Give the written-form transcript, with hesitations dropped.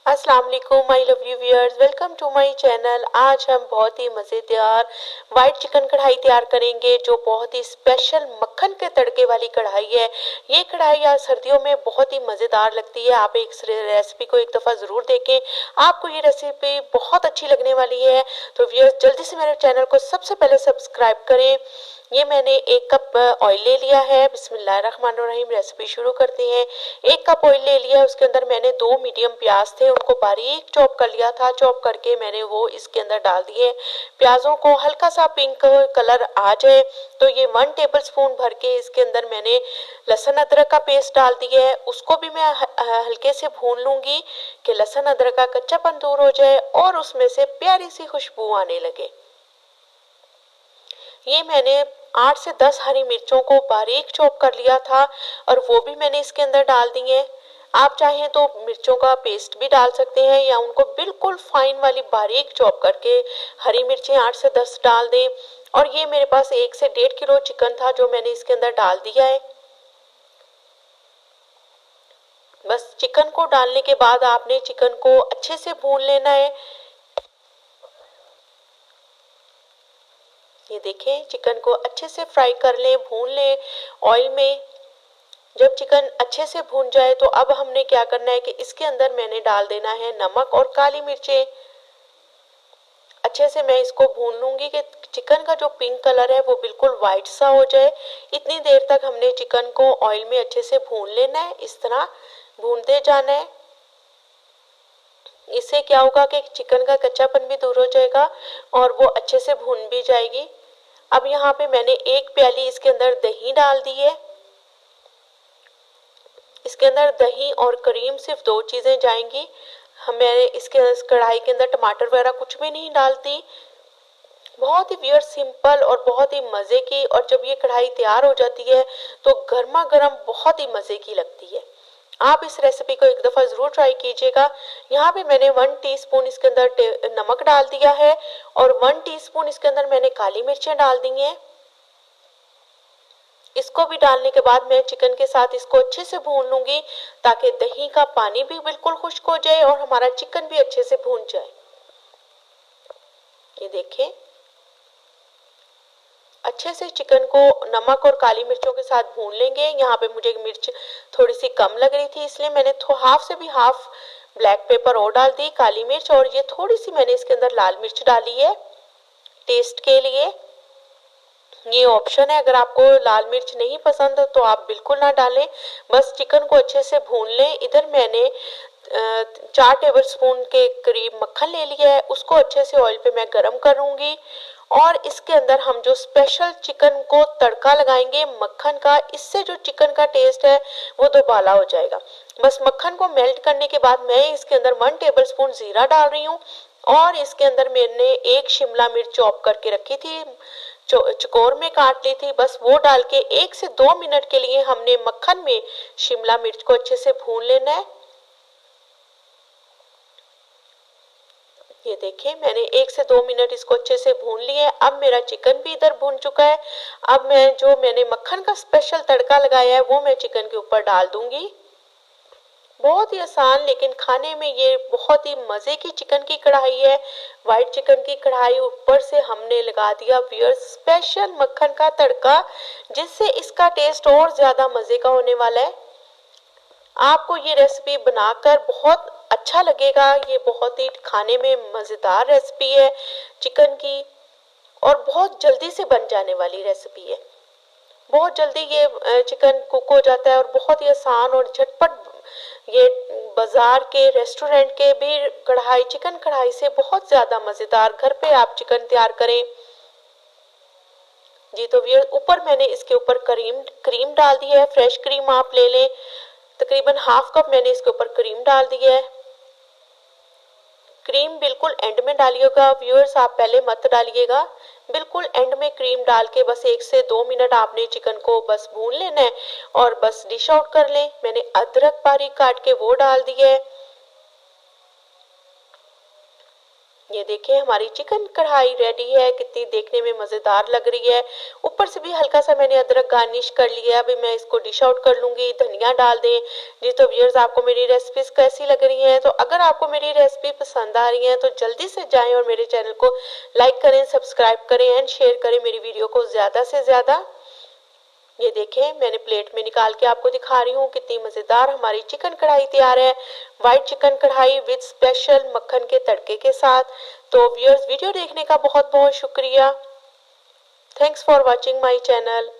अस्सलाम वालेकुम my lovely viewers, welcome to my channel. आज हम बहुत ही मज़ेदार वाइट चिकन कढ़ाई तैयार करेंगे जो बहुत ही स्पेशल मक्खन के तड़के वाली कढ़ाई है। ये कढ़ाई आज सर्दियों में बहुत ही मज़ेदार लगती है। आप इस रेसिपी को एक दफ़ा ज़रूर देखें, आपको ये रेसिपी बहुत अच्छी लगने वाली है। तो व्यूअर्स जल्दी से मेरे चैनल को सबसे पहले सब्सक्राइब करें। ये मैंने 1 कप ऑयल ले लिया है। बिस्मिल्लाहिर्रहमानिर्रहीम, रेसिपी शुरू करते हैं। 1 कप ऑयल ले लिया, उसके अंदर मैंने 2 मीडियम प्याज थे, उनको बारीक चॉप कर लिया था। चॉप करके मैंने वो इसके अंदर डाल दिए। प्याजों को हल्का सा पिंक कलर आ जाए तो ये 1 टेबल स्पून भर के इसके अंदर मैंने लहसुन अदरक का पेस्ट डाल दिया है। उसको भी मैं हल्के से भून लूंगी कि लहसुन अदरक का कच्चापन दूर हो जाए और उसमें से प्यारी सी खुशबू आने लगे। ये मैंने 8 से 10 हरी मिर्चों को बारीक चॉप कर लिया था और वो भी मैंने इसके अंदर डाल दी है। आप चाहें तो मिर्चों का पेस्ट भी डाल सकते हैं या उनको बिल्कुल फाइन वाली बारीक चॉप करके हरी मिर्चें 8 से 10 डाल दें। और ये मेरे पास 1 से 1.5 किलो चिकन था जो मैंने इसके अंदर डाल दिया है। बस चिकन को डालने के बाद आपने चिकन को अच्छे से भून लेना है। ये देखें, चिकन को अच्छे से फ्राई कर लें, भून लें ऑयल में। जब चिकन अच्छे से भून जाए तो अब हमने क्या करना है कि इसके अंदर मैंने डाल देना है नमक और काली मिर्चें। अच्छे से मैं इसको भून लूंगी कि चिकन का जो पिंक कलर है वो बिल्कुल वाइट सा हो जाए। इतनी देर तक हमने चिकन को ऑयल में अच्छे से भून लेना है, इस तरह भूनते जाना है। इससे क्या होगा कि चिकन का कच्चापन भी दूर हो जाएगा और वो अच्छे से भून भी जाएगी। अब यहाँ पे मैंने 1 प्याली इसके अंदर दही डाल दी है। इसके अंदर दही और क्रीम सिर्फ 2 चीज़ें जाएंगी। मैंने इसके कढ़ाई के अंदर टमाटर वगैरह कुछ भी नहीं डालती। बहुत ही व्यूअर सिंपल और बहुत ही मज़े की, और जब ये कढ़ाई तैयार हो जाती है तो गर्मा गर्म बहुत ही मज़े की लगती है। आप इस रेसिपी को एक दफ़ा ज़रूर ट्राई कीजिएगा। यहाँ पे मैंने 1 टीस्पून इसके अंदर नमक डाल दिया है और 1 टीस्पून इसके अंदर मैंने काली मिर्चें डाल दी हैं। इसको भी डालने के बाद मैं चिकन के साथ इसको अच्छे से भून लूंगी ताकि दही का पानी भी बिल्कुल खुश्क हो जाए और हमारा चिकन भी अच्छे से भून जाए। ये देखें, अच्छे से चिकन को नमक और काली मिर्चों के साथ भून लेंगे। यहाँ पे मुझे मिर्च थोड़ी सी कम लग रही थी, इसलिए मैंने हाफ से भी हाफ ब्लैक पेपर और डाल दी, काली मिर्च, और ये थोड़ी सी मैंने इसके अंदर लाल मिर्च डाली है टेस्ट के लिए। ये ऑप्शन है, अगर आपको लाल मिर्च नहीं पसंद तो आप बिल्कुल ना डालें। बस चिकन को अच्छे से भून लें। इधर मैंने 4 टेबल स्पून के करीब मक्खन ले लिया है, उसको अच्छे से ऑयल पे मैं गरम करूंगी और इसके अंदर हम जो स्पेशल चिकन को तड़का लगाएंगे मक्खन का, इससे जो चिकन का टेस्ट है वो दोबाला हो जाएगा। बस मक्खन को मेल्ट करने के बाद मैं इसके अंदर 1 टेबल स्पून जीरा डाल रही हूँ और इसके अंदर मैंने 1 शिमला मिर्च चॉप करके रखी थी, चकोर में काट ली थी, बस वो डाल के 1 से 2 मिनट के लिए हमने मक्खन में शिमला मिर्च को अच्छे से भून लेना है। ये देखें, मैंने 1 से 2 मिनट इसको अच्छे से भून लिया है। अब मेरा चिकन भी इधर भून चुका है। अब मैंने मक्खन का स्पेशल तड़का लगाया है वो मैं चिकन के ऊपर डाल दूंगी। बहुत ही आसान, लेकिन खाने में ये बहुत ही मज़े की चिकन की कढ़ाई है। वाइट चिकन की कढ़ाई, ऊपर से हमने लगा दिया व्यूअर्स स्पेशल मक्खन का तड़का, जिससे इसका टेस्ट और ज़्यादा मज़े का होने वाला है। आपको ये रेसिपी बनाकर बहुत अच्छा लगेगा। ये बहुत ही खाने में मज़ेदार रेसिपी है चिकन की और बहुत जल्दी से बन जाने वाली रेसिपी है। बहुत जल्दी ये चिकन कुक हो जाता है और बहुत ही आसान और झटपट। ये बाजार के रेस्टोरेंट के भी कढ़ाई, चिकन कढ़ाई से बहुत ज़्यादा मज़ेदार घर पे आप चिकन तैयार करें। जी तो ये ऊपर मैंने इसके ऊपर क्रीम डाल दी है। फ्रेश क्रीम आप ले लें, तकरीबन हाफ कप मैंने इसके ऊपर क्रीम डाल दी है। क्रीम बिल्कुल एंड में डालिएगा व्यूअर्स, आप पहले मत डालिएगा। बिल्कुल एंड में क्रीम डाल के बस 1 से 2 मिनट आपने चिकन को बस भून लेना है और बस डिश आउट कर लें। मैंने अदरक बारीक काट के वो डाल दी है। ये देखिए हमारी चिकन कढ़ाई रेडी है, कितनी देखने में मज़ेदार लग रही है। ऊपर से भी हल्का सा मैंने अदरक गार्निश कर लिया है। अभी मैं इसको डिश आउट कर लूँगी, धनिया डाल दें। जी तो व्यूअर्स, आपको मेरी रेसिपीज़ कैसी लग रही हैं? तो अगर आपको मेरी रेसिपी पसंद आ रही है तो जल्दी से जाएं और मेरे चैनल को लाइक करें, सब्सक्राइब करें एंड शेयर करें मेरी वीडियो को ज़्यादा से ज़्यादा। ये देखें मैंने प्लेट में निकाल के आपको दिखा रही हूँ, कितनी मज़ेदार हमारी चिकन कढ़ाई तैयार है। वाइट चिकन कढ़ाई विद स्पेशल मक्खन के तड़के के साथ। तो व्यूअर्स, वीडियो देखने का बहुत बहुत शुक्रिया। Thanks for watching my channel.